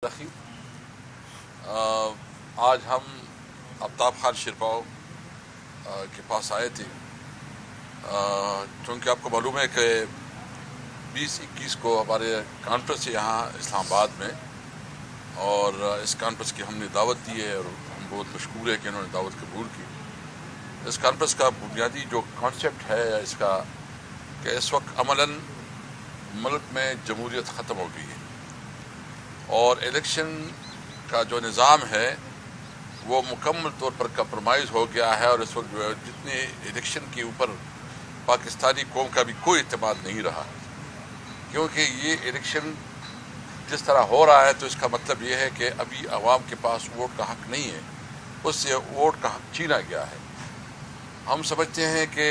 آج ہم آفتاب خان شیرپاؤ کے پاس آئے تھے چونکہ آپ کو معلوم ہے کہ 20-21 کو ہمارے کانفرنس ہے یہاں اسلام آباد میں، اور اس کانفرنس کی ہم نے دعوت دی ہے اور ہم بہت مشکور ہے کہ انہوں نے دعوت قبول کی۔ اس کانفرنس کا بنیادی جو کانسیپٹ ہے اس کا کہ اس وقت عملاً ملک میں جمہوریت ختم ہو گئی ہے اور الیکشن کا جو نظام ہے وہ مکمل طور پر کمپرومائز ہو گیا ہے، اور اس وقت جو ہے جتنے الیکشن کے اوپر پاکستانی قوم کا بھی کوئی اعتماد نہیں رہا، کیونکہ یہ الیکشن جس طرح ہو رہا ہے تو اس کا مطلب یہ ہے کہ ابھی عوام کے پاس ووٹ کا حق نہیں ہے، اس سے ووٹ کا حق چھینا گیا ہے۔ ہم سمجھتے ہیں کہ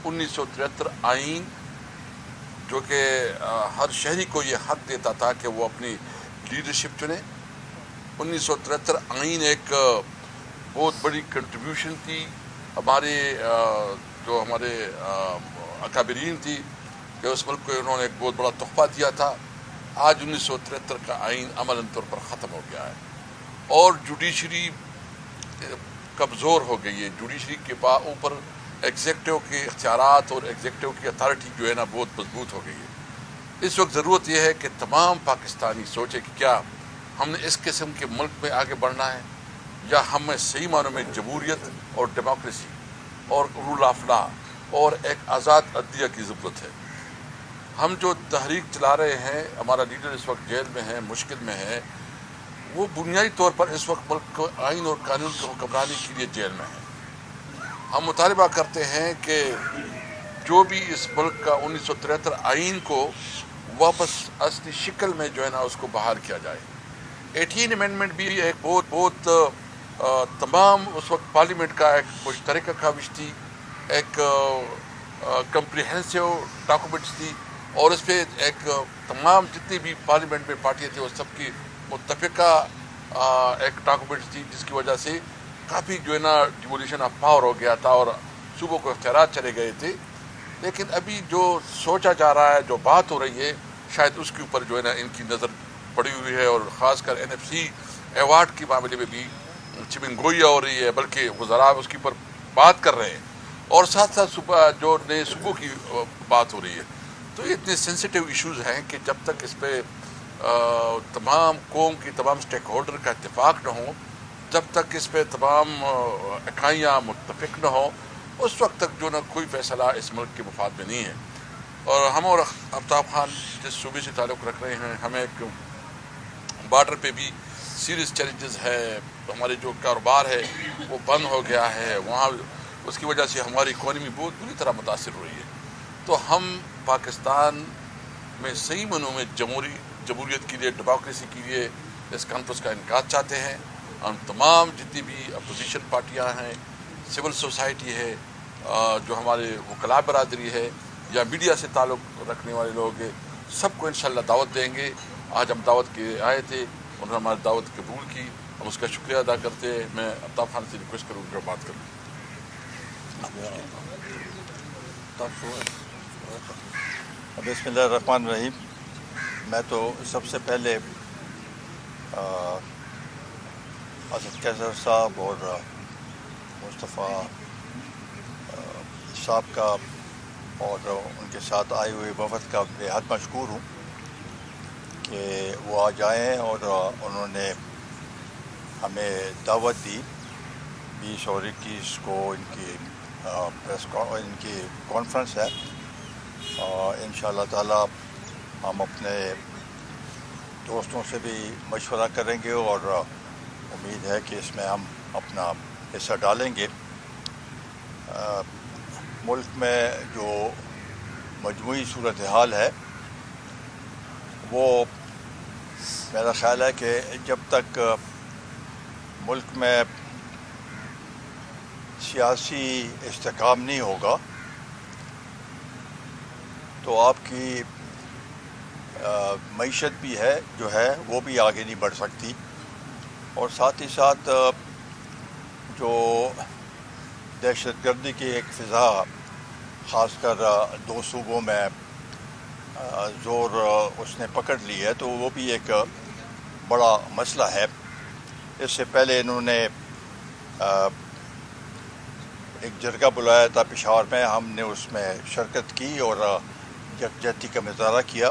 1973 آئین جو کہ ہر شہری کو یہ حق دیتا تھا کہ وہ اپنی لیڈرشپ چنے، 1973 آئین ایک بہت بڑی کنٹریبیوشن تھی ہمارے جو ہمارے اکابرین تھی کہ اس ملک کو انہوں نے ایک بہت بڑا تحفہ دیا تھا۔ آج 1973 کا آئین عملاً طور پر ختم ہو گیا ہے اور جوڈیشری کمزور ہو گئی ہے۔ جوڈیشری کے اوپر ایگزیکٹو کے اختیارات اور ایگزیکٹو کی اتھارٹی جو ہے نا بہت مضبوط ہو گئی ہے۔ اس وقت ضرورت یہ ہے کہ تمام پاکستانی سوچے کہ کیا ہم نے اس قسم کے ملک میں آگے بڑھنا ہے یا ہمیں صحیح معنوں میں جمہوریت اور ڈیموکریسی اور رول آف لا اور ایک آزاد عدلیہ کی ضرورت ہے۔ ہم جو تحریک چلا رہے ہیں، ہمارا لیڈر اس وقت جیل میں ہے، مشکل میں ہے، وہ بنیادی طور پر اس وقت ملک کو آئین اور قانون کی حکمرانی کے لیے جیل میں ہے۔ ہم مطالبہ کرتے ہیں کہ جو بھی اس ملک کا 1973 آئین کو واپس اصلی شکل میں جو ہے نا اس کو بحال کیا جائے۔ 18 امینڈمنٹ بھی ایک بہت تمام اس وقت پارلیمنٹ کا ایک مشترکہ کاوش تھی، ایک کمپریہنسو ڈاکومنٹس تھی، اور اس پہ ایک تمام جتنی بھی پارلیمنٹ میں پارٹیاں تھیں وہ سب کی متفقہ ایک ڈاکومنٹس تھی، جس کی وجہ سے کافی جو ہے نا ڈیمولیشن آف پاور ہو گیا تھا اور صوبوں کو اختیارات چلے گئے تھے۔ لیکن ابھی جو سوچا جا رہا ہے، جو بات ہو رہی ہے، شاید اس کے اوپر جو ہے نا ان کی نظر پڑی ہوئی ہے، اور خاص کر NFC ایوارڈ کے معاملے میں بھی چمنگوئیاں ہو رہی ہے، بلکہ وزراء اس کے اوپر بات کر رہے ہیں، اور ساتھ ساتھ جو نئے صوبوں کی بات ہو رہی ہے۔ تو یہ اتنے سینسیٹیو ایشوز ہیں کہ جب تک اس پہ تمام قوم کی تمام سٹیک ہولڈر کا اتفاق نہ ہو، جب تک اس پہ تمام اکائیاں متفق نہ ہوں، اس وقت تک جو نا کوئی فیصلہ اس ملک کے مفاد میں نہیں ہے۔ اور ہم اور آفتاب خان جس صوبے سے تعلق رکھ رہے ہیں، ہمیں ایک بارڈر پہ بھی سیریس چیلنجز ہے، ہمارے جو کاروبار ہے وہ بند ہو گیا ہے وہاں، اس کی وجہ سے ہماری اکانومی بہت بری طرح متاثر ہو رہی ہے۔ تو ہم پاکستان میں صحیح معنوں میں جمہوریت کے لیے، ڈیموکریسی کے لیے اس کانفرنس کا انعقاد چاہتے ہیں۔ ہم تمام جتنی بھی اپوزیشن پارٹیاں ہیں، سول سوسائٹی ہے، جو ہمارے وکلاء برادری ہے یا میڈیا سے تعلق رکھنے والے لوگ ہیں، سب کو انشاءاللہ دعوت دیں گے۔ آج ہم دعوت کے آئے تھے، انہوں نے ہماری دعوت قبول کی، ہم اس کا شکریہ ادا کرتے ہیں۔ میں آفتاب خان سے ریکویسٹ کروں گا بات کروں۔ بسم اللہ الرحمن الرحیم۔ میں تو سب سے پہلے اسد کیسر صاحب اور مصطفیٰ صاحب کا اور ان کے ساتھ آئے ہوئے وفد کا بے حد مشکور ہوں کہ وہ آج آئے ہیں اور انہوں نے ہمیں دعوت دی 20 اور 21 کو ان کی کانفرنس ہے۔ انشاءاللہ تعالی ہم اپنے دوستوں سے بھی مشورہ کریں گے اور امید ہے کہ اس میں ہم اپنا حصہ ڈالیں گے۔ ملک میں جو مجموعی صورتحال ہے وہ میرا خیال ہے کہ جب تک ملک میں سیاسی استحکام نہیں ہوگا تو آپ کی معیشت بھی ہے جو ہے وہ بھی آگے نہیں بڑھ سکتی، اور ساتھ ہی ساتھ جو دہشت گردی کی ایک فضا خاص کر 2 صوبوں میں زور اس نے پکڑ لی ہے، تو وہ بھی ایک بڑا مسئلہ ہے. اس سے پہلے انہوں نے ایک جرگہ بلایا تھا پشاور میں، ہم نے اس میں شرکت کی اور یکجہتی کا مظاہرہ کیا.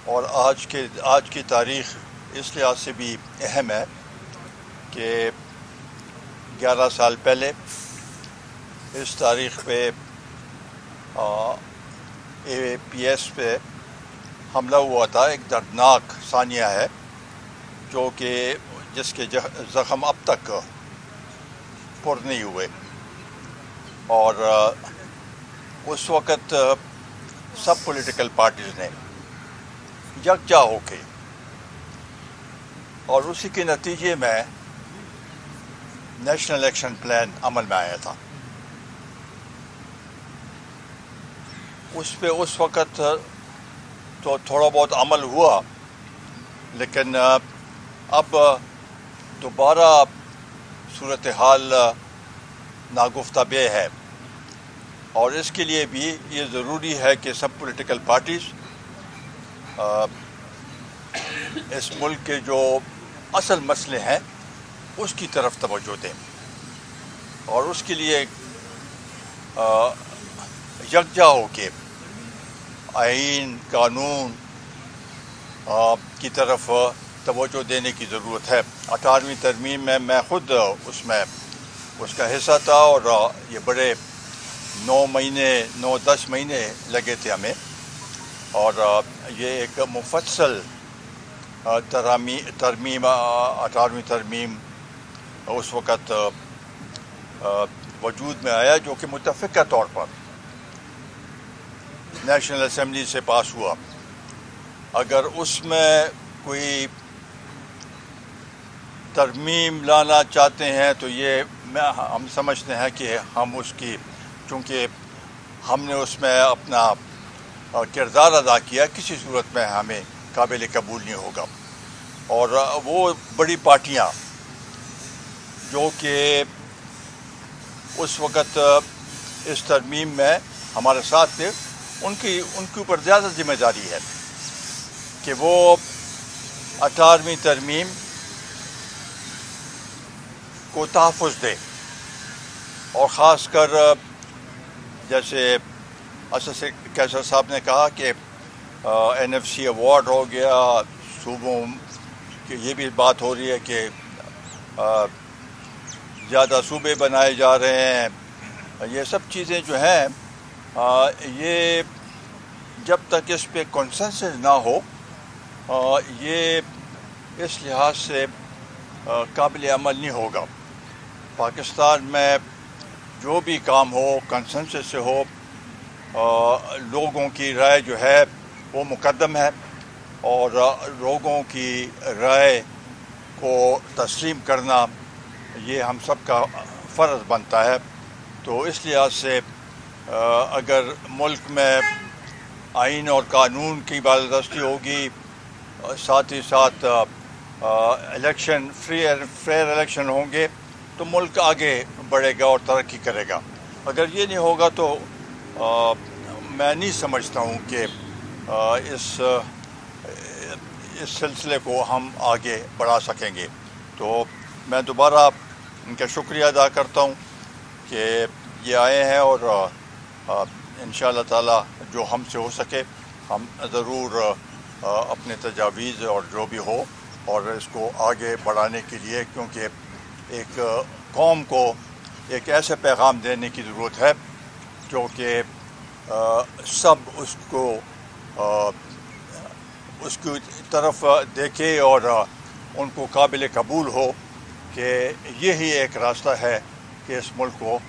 اور آج کی تاریخ اس لحاظ سے بھی اہم ہے کہ 11 سال پہلے اس تاریخ پہ اے پی ایس پہ حملہ ہوا تھا. ایک دردناک ثانیہ ہے جو کہ جس کے زخم اب تک پر نہیں ہوئے. اور اس وقت سب پولیٹیکل پارٹیز نے یکجا ہو کے، اور اسی کے نتیجے میں نیشنل ایکشن پلان عمل میں آیا تھا. اس پہ اس وقت تو تھوڑا بہت عمل ہوا، لیکن اب دوبارہ صورتحال ناگفتہ بے ہے. اور اس کے لیے بھی یہ ضروری ہے کہ سب پولیٹیکل پارٹیز اس ملک کے جو اصل مسئلے ہیں اس کی طرف توجہ دیں، اور اس کے لیے یکجا ہو کے آئین قانون کی طرف توجہ دینے کی ضرورت ہے. 18ویں ترمیم میں میں خود اس کا حصہ تھا، اور یہ بڑے 9-10 مہینے لگے تھے ہمیں. اور یہ ایک مفصل ترمیم 18ویں ترمیم اس وقت وجود میں آیا، جو کہ متفقہ طور پر نیشنل اسمبلی سے پاس ہوا. اگر اس میں کوئی ترمیم لانا چاہتے ہیں تو ہم سمجھتے ہیں کہ ہم اس کی، چونکہ ہم نے اس میں اپنا کردار ادا کیا، کسی صورت میں ہمیں قابل قبول نہیں ہوگا. اور وہ بڑی پارٹیاں جو کہ اس وقت اس ترمیم میں ہمارے ساتھ تھے، ان کے اوپر زیادہ ذمہ داری ہے کہ وہ 18ویں ترمیم کو تحفظ دے. اور خاص کر جیسے اسد کیسر صاحب نے کہا کہ NFC ایوارڈ ہو گیا، صوبوں کی یہ بھی بات ہو رہی ہے کہ زیادہ صوبے بنائے جا رہے ہیں. یہ سب چیزیں جو ہیں یہ جب تک اس پہ کنسنسس نہ ہو، یہ اس لحاظ سے قابل عمل نہیں ہوگا. پاکستان میں جو بھی کام ہو کنسنسس سے ہو، لوگوں کی رائے جو ہے وہ مقدم ہے، اور لوگوں کی رائے کو تسلیم کرنا یہ ہم سب کا فرض بنتا ہے. تو اس لحاظ سے اگر ملک میں آئین اور قانون کی بالادستی ہوگی، ساتھ ہی ساتھ الیکشن فیئر الیکشن ہوں گے، تو ملک آگے بڑھے گا اور ترقی کرے گا. اگر یہ نہیں ہوگا تو میں نہیں سمجھتا ہوں کہ اس سلسلے کو ہم آگے بڑھا سکیں گے. تو میں دوبارہ ان کا شکریہ ادا کرتا ہوں کہ یہ آئے ہیں، اور انشاءاللہ تعالی جو ہم سے ہو سکے ہم ضرور اپنے تجاویز اور جو بھی ہو، اور اس کو آگے بڑھانے کے لیے، کیونکہ ایک قوم کو ایک ایسے پیغام دینے کی ضرورت ہے جو کہ سب اس کی طرف دیکھے اور ان کو قابل قبول ہو کہ یہی ایک راستہ ہے کہ اس ملک کو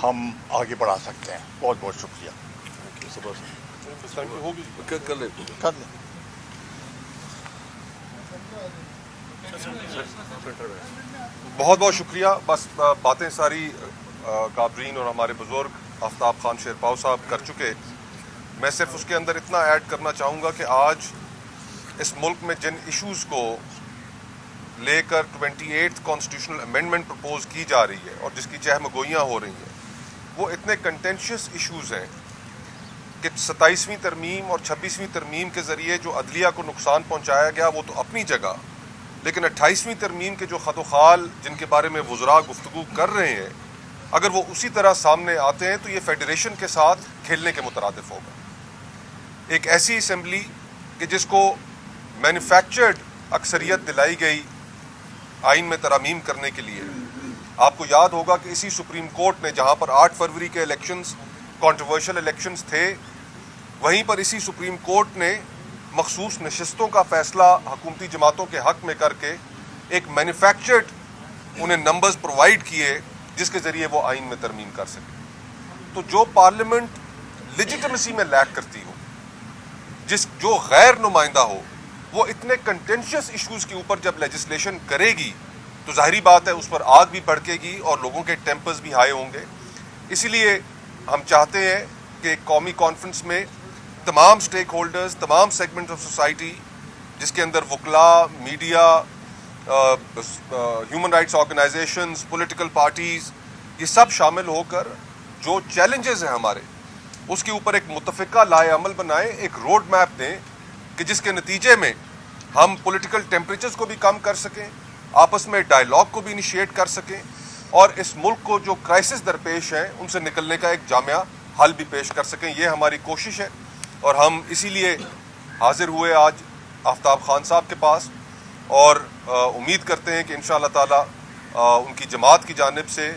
ہم آگے بڑھا سکتے ہیں. بہت بہت شکریہ. کر لیں. بہت بہت شکریہ. بس باتیں ساری کابرین اور ہمارے بزرگ آفتاب خان شیرپاؤ صاحب کر چکے. میں صرف اس کے اندر اتنا ایڈ کرنا چاہوں گا کہ آج اس ملک میں جن ایشوز کو لے کر 28 کانسٹیٹیوشنل امینڈمنٹ پرپوز کی جا رہی ہے اور جس کی چہمگوئیاں ہو رہی ہیں، وہ اتنے کنٹینشیس ایشوز ہیں کہ 27ویں ترمیم اور 26ویں ترمیم کے ذریعے جو عدلیہ کو نقصان پہنچایا گیا وہ تو اپنی جگہ، لیکن 28ویں ترمیم کے جو خط و خال جن کے بارے میں وزراء گفتگو کر رہے ہیں، اگر وہ اسی طرح سامنے آتے ہیں تو یہ فیڈریشن کے ساتھ کھیلنے کے مترادف ہوگا۔ ایک ایسی اسمبلی کہ جس کو مینوفیکچرڈ اکثریت دلائی گئی آئین میں ترامیم کرنے کے لیے۔ آپ کو یاد ہوگا کہ اسی سپریم کورٹ نے جہاں پر 8 فروری کے الیکشنز کنٹروورشل الیکشنز تھے، وہیں پر اسی سپریم کورٹ نے مخصوص نشستوں کا فیصلہ حکومتی جماعتوں کے حق میں کر کے ایک مینوفیکچرڈ انہیں نمبرز پرووائڈ کیے جس کے ذریعے وہ آئین میں ترمیم کر سکے۔ تو جو پارلیمنٹ لیجیٹمیسی میں لیک کرتی ہو، جو غیر نمائندہ ہو، وہ اتنے کنٹینشیس ایشوز کے اوپر جب لیجسلیشن کرے گی تو ظاہری بات ہے اس پر آگ بھی بھڑکے گی اور لوگوں کے ٹیمپرز بھی ہائی ہوں گے۔ اسی لیے ہم چاہتے ہیں کہ ایک قومی کانفرنس میں تمام سٹیک ہولڈرز، تمام سیگمنٹ آف سوسائٹی، جس کے اندر وکلاء، media, human rights organisations, political parties, یہ سب شامل ہو کر جو چیلنجز ہیں ہمارے، اس کے اوپر ایک متفقہ لائحہ عمل بنائیں، ایک روڈ میپ دیں کہ جس کے نتیجے میں ہم پولیٹیکل ٹیمپریچرز کو بھی کم کر سکیں، آپس میں ڈائیلاگ کو بھی انیشیٹ کر سکیں، اور اس ملک کو جو کرائسس درپیش ہیں ان سے نکلنے کا ایک جامع حل بھی پیش کر سکیں۔ یہ ہماری کوشش ہے اور ہم اسی لیے حاضر ہوئے آج آفتاب خان صاحب کے پاس، اور امید کرتے ہیں کہ انشاءاللہ تعالی ان کی جماعت کی جانب سے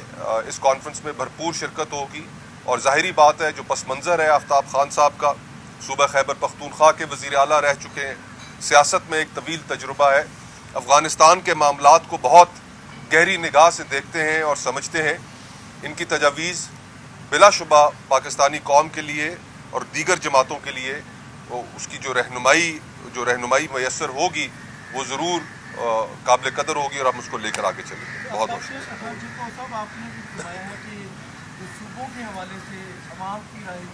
اس کانفرنس میں بھرپور شرکت ہوگی۔ اور ظاہری بات ہے جو پس منظر ہے آفتاب خان صاحب کا، صوبہ خیبر پختونخوا کے وزیر اعلیٰ رہ چکے ہیں، سیاست میں ایک طویل تجربہ ہے، افغانستان کے معاملات کو بہت گہری نگاہ سے دیکھتے ہیں اور سمجھتے ہیں۔ ان کی تجاویز بلا شبہ پاکستانی قوم کے لیے اور دیگر جماعتوں کے لیے اس کی جو رہنمائی میسر ہوگی وہ ضرور قابل قدر ہوگی، اور ہم اس کو لے کر آگے چلیں گے۔ بہت بہت شکریہ۔ آپ نے بھی فرمایا ہے کہ صوبوں کے حوالے سے عوام کی رائے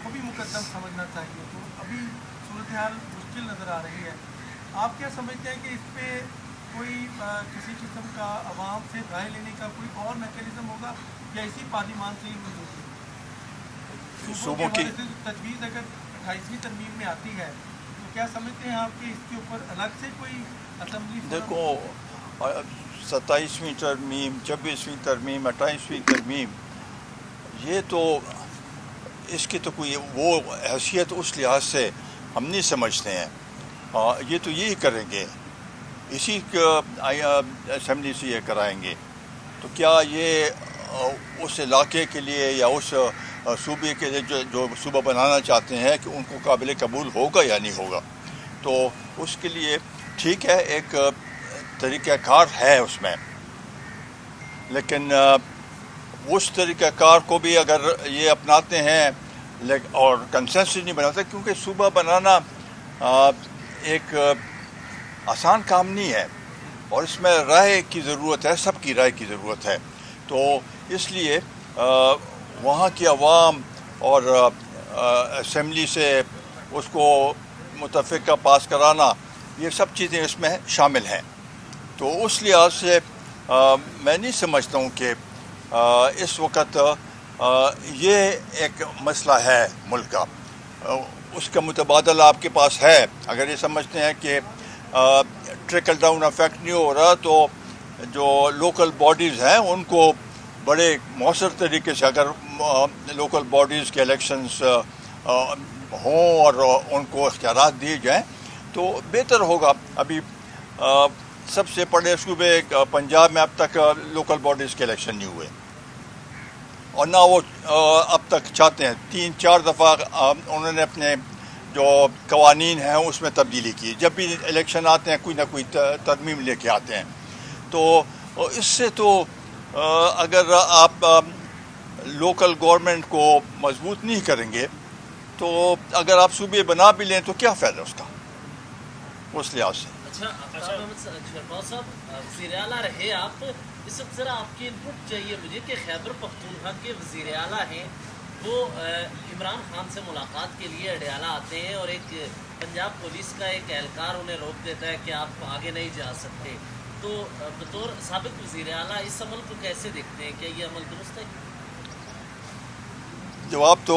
کو بھی مقدم سمجھنا چاہیے، تو ابھی صورتحال مشکل نظر آ رہی ہے۔ آپ کیا سمجھتے ہیں کہ اس پہ کوئی کسی قسم کا عوام سے رائے لینے کا کوئی اور میکینزم ہوگا یا اسی پارلیمان سے ہی منظور ہوگی؟ صوبوں کی تجویز اگر 28ویں ترمیم میں آتی ہے تو کیا سمجھتے ہیں آپ کہ اس کے اوپر الگ سے کوئی اسمبلی؟ دیکھو، 27ویں ترمیم، 26ویں ترمیم، 28ویں ترمیم، یہ تو اس کی تو کوئی وہ حیثیت اس لحاظ سے ہم نہیں سمجھتے ہیں۔ یہ تو یہی کریں گے، اسی اسمبلی سے یہ کرائیں گے، تو کیا یہ اس علاقے کے لیے یا اس صوبے کے لیے جو صوبہ بنانا چاہتے ہیں کہ ان کو قابل قبول ہوگا یا نہیں ہوگا؟ تو اس کے لیے ٹھیک ہے، ایک طریقہ کار ہے اس میں، لیکن اس طریقہ کار کو بھی اگر یہ اپناتے ہیں اور کنسنسس نہیں بناتے، کیونکہ صوبہ بنانا ایک آسان کام نہیں ہے اور اس میں رائے کی ضرورت ہے، سب کی رائے کی ضرورت ہے۔ تو اس لیے وہاں کی عوام اور اسمبلی سے اس کو متفقہ پاس کرانا، یہ سب چیزیں اس میں شامل ہیں۔ تو اس لحاظ سے میں نہیں سمجھتا ہوں کہ اس وقت یہ ایک مسئلہ ہے ملک کا، اس کا متبادل آپ کے پاس ہے۔ اگر یہ سمجھتے ہیں کہ ٹریکل ڈاؤن افیکٹ نہیں ہو رہا، تو جو لوکل باڈیز ہیں ان کو بڑے مؤثر طریقے سے اگر لوکل باڈیز کے الیکشنز ہوں اور ان کو اختیارات دیے جائیں تو بہتر ہوگا۔ ابھی سب سے بڑے صوبے پنجاب میں اب تک لوکل باڈیز کے الیکشن نہیں ہوئے، اور نہ وہ اب تک چاہتے ہیں۔ 3-4 دفعہ انہوں نے اپنے جو قوانین ہیں اس میں تبدیلی کی، جب بھی الیکشن آتے ہیں کوئی نہ کوئی ترمیم لے کے آتے ہیں۔ تو اس سے تو اگر آپ لوکل گورنمنٹ کو مضبوط نہیں کریں گے تو اگر آپ صوبے بنا بھی لیں تو کیا فائدہ اس کا، اس لحاظ سے۔ اچھا محمد شیرپاؤ صاحب، وزیر اعلیٰ رہے آپ، اس وقت ذرا آپ کی انپٹ چاہیے مجھے کہ خیبر پختونخوا کے وزیر اعلیٰ ہیں، وہ عمران خان سے ملاقات کے لیے اڈیالہ آتے ہیں اور ایک پنجاب پولیس کا ایک اہلکار انہیں روک دیتا ہے کہ آپ آگے نہیں جا سکتے، تو بطور سابق وزیر اعلیٰ اس عمل کو کیسے دیکھتے ہیں؟ کیا یہ عمل درست ہے؟ جواب تو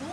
2